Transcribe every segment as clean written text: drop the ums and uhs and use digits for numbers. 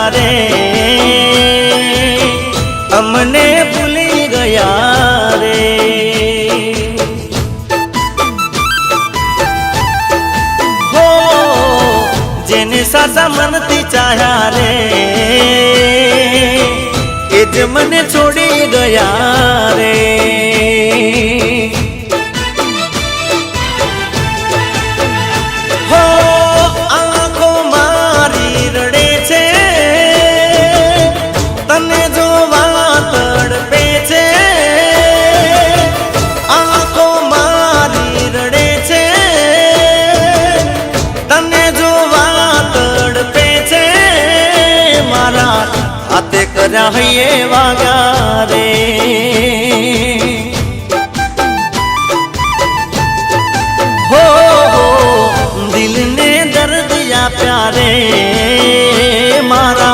प्यारे अमने भूली गया रे। हो जेने सासा मनती चाह्या रे एज मने छोड़ी गया रे। हो आंखो मारी रड़े छे तने जोवा तड़पे छे। आंखो मारी रड़े छे तने जोवा तड़पे छे। मारा हाथे कर्या हये वागा रे। हो दिल ने दर्द या प्यारे मारा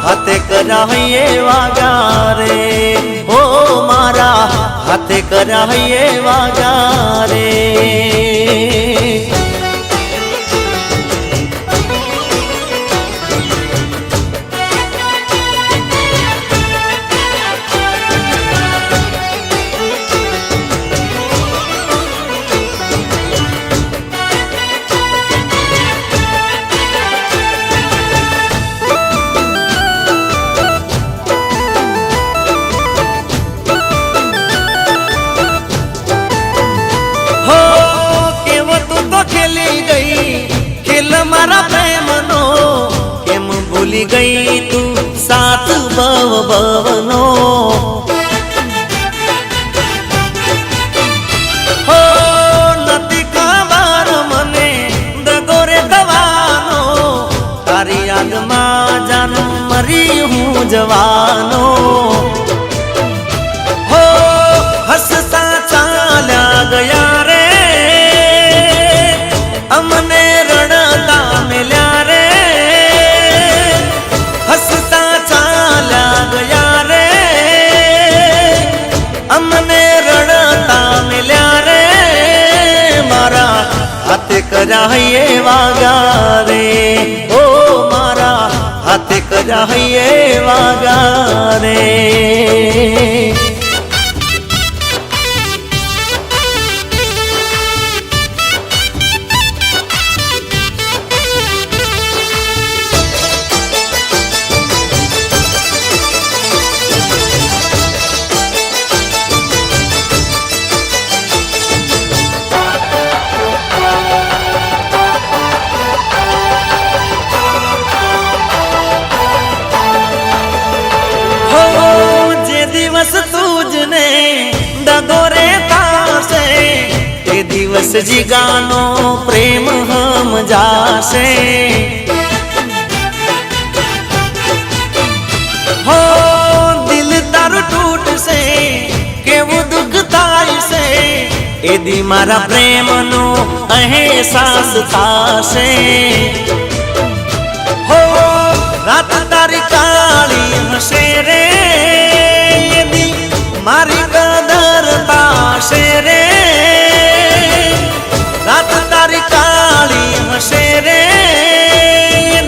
हाथे कर्या हये वागा रे। हो मारा हाथे कर्या हये वागा रे। मारा प्रेम नो केम भूली गई तू साथ भव भवनो। हो नती खबर मने दगोरे दवानो तारी याद में जानू मरी हूँ जवानो। हो हंसता चाल्या गया रे अमने रड़ता मिल्या रे। हंसता चाला गया रे अमने रड़ता मिल्या रे। मारा हाथे कर्या हये वागा रे। ओ मारा हाथे कर्या हये वागा रे। तुझने दगोरे तासे ते दिवस जिगानो प्रेम हम जासे। हो दिल तारू टूट से केवू दुख थाय से ए दी मारा प्रेम नो अहसास थासे। हो रात तारी काली हसे रे मारी कदर ताशे रे। रात तारी काली हसे रे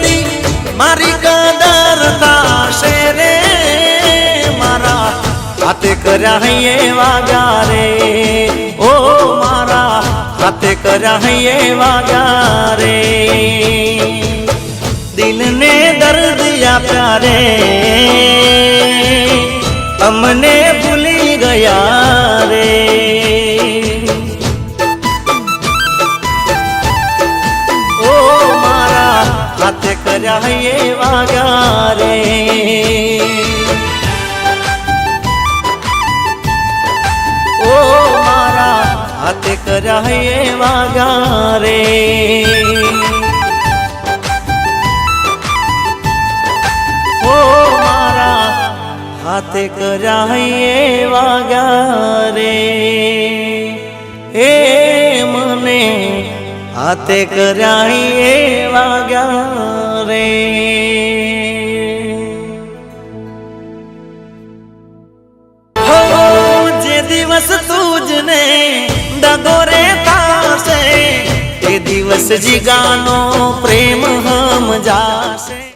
दी मारी कदर ताशे रे। मारा हाथे कर्या हये वागा रे। ओ मारा हाथे कर्या हये वागा रे। दिल ने दर्द या प्यारे अमने भूली गया रे। ओ मारा हाथे कर्या हये वागा रे। ओ मारा हाथे कर्या हये वागा रे। ओ मारा हाथे कर्या हये वागा रे। ए मने हाथे कर्या हये वागा रे। हो जे दिवस तुझने दगोरे तासे ते दिवस जिगानो प्रेम हम जासे।